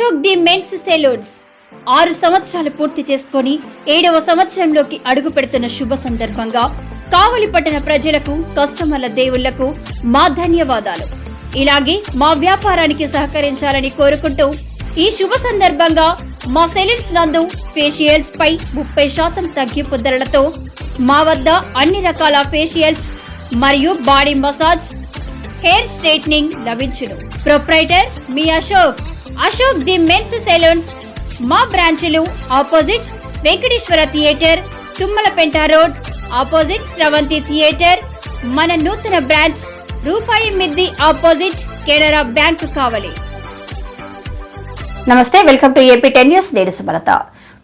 Ashok the men's salons 6 సంవత్సరాలు పూర్తి చేసుకొని 7వ సంవత్సరంలోకి అడుగు పెడుతున్న శుభ సందర్భంగా కావలి పట్టణ ప్రజలకు కస్టమర్ల దేవుళ్లకు మా ధన్యవాదాలు. ఇలాగే మా వ్యాపారానికి సహకరించాలని కోరుకుంటూ ఈ శుభ సందర్భంగా మా సెలూన్స్ నందు ఫేషియల్స్ పై 30% తగ్గింపు ధరలతో మా వద్ద అన్ని రకాల ఫేషియల్స్ మరియు బాడీ మసాజ్, హెయిర్ స్ట్రైట్నింగ్ లభించును. ప్రొప్రైటర్ మీ అశోక్ ది మెన్స్ సెలూన్స్. మా బ్రాంచ్లు opposite Venkateswara theatre, Tummalapenta road, opposite Sravanthi theatre. మన నూతన బ్రాంచ్ రూపాయి మిద్ది ఆపోజిట్ కెనరా బ్యాంక్ కావలి. నమస్తే, వెల్కమ్ టు ఏపీ 10 న్యూస్. నేను సుమలత.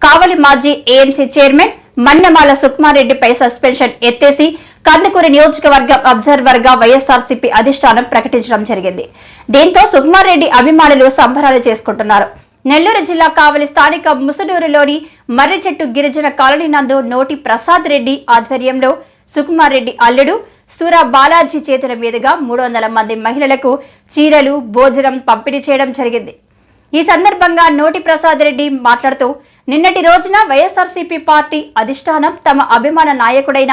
కావలి మాజీ ఏఎంసీ చైర్మన్ మన్నెమాల సుకుమారెడ్డిపై సస్పెన్షన్ ఎత్తేసి కందుకూరు నియోజకవర్గం అబ్జర్వర్ గా వైఎస్ఆర్సీపీ అధిష్టానం ప్రకటించడం జరిగింది. దీంతో సుకుమారెడ్డి అభిమానులు సంబరాలు చేసుకుంటున్నారు. నెల్లూరు జిల్లా కావలి స్థానిక ముసనూరులోని మర్రిచెట్టు గిరిజన కాలనీ నందు నోటి ప్రసాద్ రెడ్డి ఆధ్వర్యంలో సుకుమారెడ్డి అల్లుడు సూరా బాలాజీ చేతుల మీదుగా 300 మంది మహిళలకు చీరలు, భోజనం పంపిణీ చేయడం జరిగింది. ఈ సందర్భంగా నోటి ప్రసాద్ రెడ్డి మాట్లాడుతూ, నిన్నటి రోజున వైఎస్ఆర్సీపీ పార్టీ అధిష్టానం తమ అభిమాన నాయకుడైన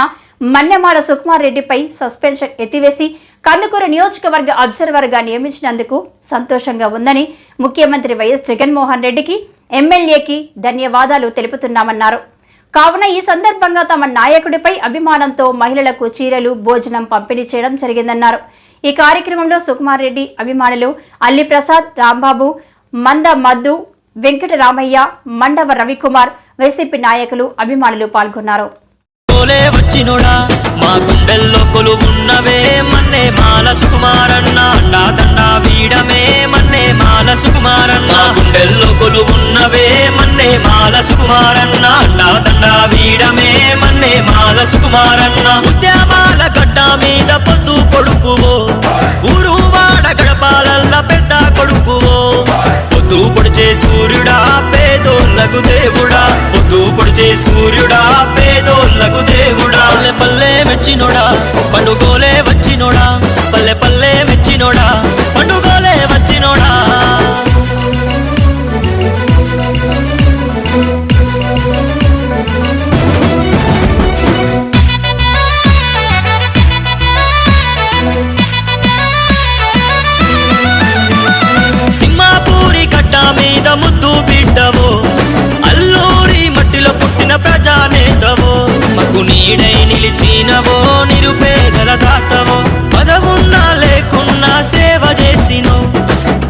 మన్నెమాల సుకుమారెడ్డిపై సస్పెన్షన్ ఎత్తివేసి కందుకూరు నియోజకవర్గ అబ్జర్వర్ గా నియమించినందుకు సంతోషంగా ఉందని, ముఖ్యమంత్రి వైఎస్ జగన్మోహన్ రెడ్డికి, ఎమ్మెల్యేకి ధన్యవాదాలు తెలుపుతున్నామన్నారు. కావున ఈ సందర్భంగా తమ నాయకుడిపై అభిమానంతో మహిళలకు చీరలు, భోజనం పంపిణీ చేయడం జరిగిందన్నారు. ఈ కార్యక్రమంలో సుకుమారెడ్డి అభిమానులు అల్లి ప్రసాద్, రాంబాబు, మంద మద్దు, వెంకట రామయ్య, మండవ రవికుమార్, వైసీపీ నాయకులు, అభిమానులు పాల్గొన్నారు. వచ్చినోడా మా గుండెల్లో కొలువున్నవే మన్నెమాల సుకుమారన్న, అండాదండా వీడమే మన్నెమాల సుకుమారన్న. గుండెల్లో కొలువున్నవే మన్నెమాల సుకుమారన్న, అండాదండా వీడమే మన్నెమాల సుకుమారన్న. ఉద్యమాల గడ్డ మీద పొద్దు కొడుకువో, ఊరు వాడ గడపాలల్ల పెద్ద కొడుకువో. పొద్దు పొడిచే సూర్యుడా పేదోళ్ళకు దేవుడా, పొద్దు పొడిచే సూర్యుడా పేదోళ్ళకు దేవుడా. పల్లె పల్లె మెచ్చినోడా పండుగోలే వచ్చినోడా, పల్లె పల్లె మెచ్చినోడా పండుగోలే వచ్చినోడా. సింహాపూరి కట్ట మీద ముద్దు బిడ్డవో, అల్లూరి మట్టిలో పుట్టిన ప్రజానేతవో, మకు నీడై నిలిచినవో, నిరుపేదల దాతవో. పదవున్నా లేకున్నా సేవ చేసినో,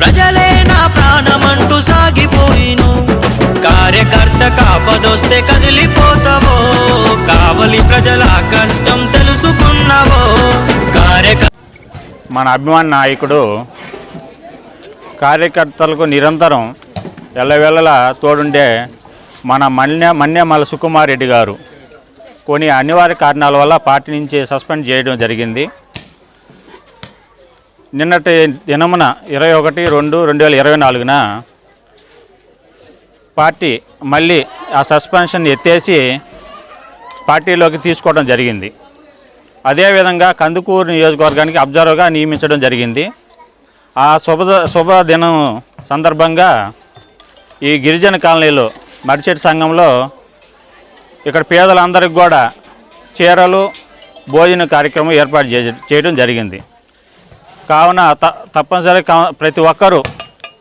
ప్రజలే నా ప్రాణమంటూ సాగిపోయిను. కార్యకర్త కాపదొస్తే కదిలిపోతావో, కావలి ప్రజల కష్టం తెలుసుకున్నావో. మన అభిమాన నాయకుడు కార్యకర్తలకు నిరంతరం ఎల్లవేళలా తోడుండే మన మన్నెమాల సుకుమారెడ్డి గారు కొన్ని అనివార్య కారణాల వల్ల పార్టీ నుంచి సస్పెండ్ చేయడం జరిగింది. నిన్నటి దినమున 21/2/2024 పార్టీ మళ్ళీ ఆ సస్పెన్షన్ ఎత్తేసి పార్టీలోకి తీసుకోవడం జరిగింది. అదేవిధంగా కందుకూరు నియోజకవర్గానికి అబ్జర్వర్గా నియమించడం జరిగింది. ఆ శుభదినం సందర్భంగా ఈ గిరిజన కాలనీలో మర్రిచెట్టు సంఘంలో ఇక్కడ పేదలందరికీ కూడా చీరలు, భోజన కార్యక్రమం ఏర్పాటు చేయడం జరిగింది. కావున తప్పనిసరిగా ప్రతి ఒక్కరూ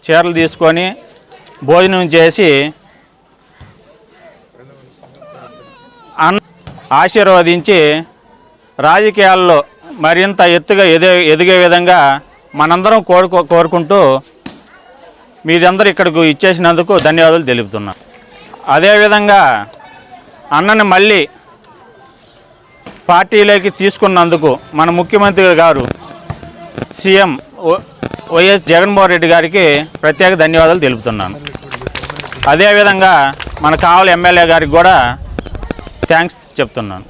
చీరలు తీసుకొని భోజనం చేసి ఆశీర్వదించి రాజకీయాల్లో మరింత ఎత్తుగా ఎదిగే విధంగా మనందరం కోరుకుంటూ మీరందరూ ఇక్కడికి ఇచ్చేసినందుకు ధన్యవాదాలు తెలుపుతున్నాం. అదేవిధంగా అన్నని మళ్ళీ పార్టీలోకి తీసుకున్నందుకు మన ముఖ్యమంత్రి గారు సీఎం వైఎస్ జగన్మోహన్ రెడ్డి గారికి ప్రత్యేక ధన్యవాదాలు తెలుపుతున్నాను. అదేవిధంగా మన కావలి ఎమ్మెల్యే గారికి కూడా థ్యాంక్స్ చెప్తున్నాను.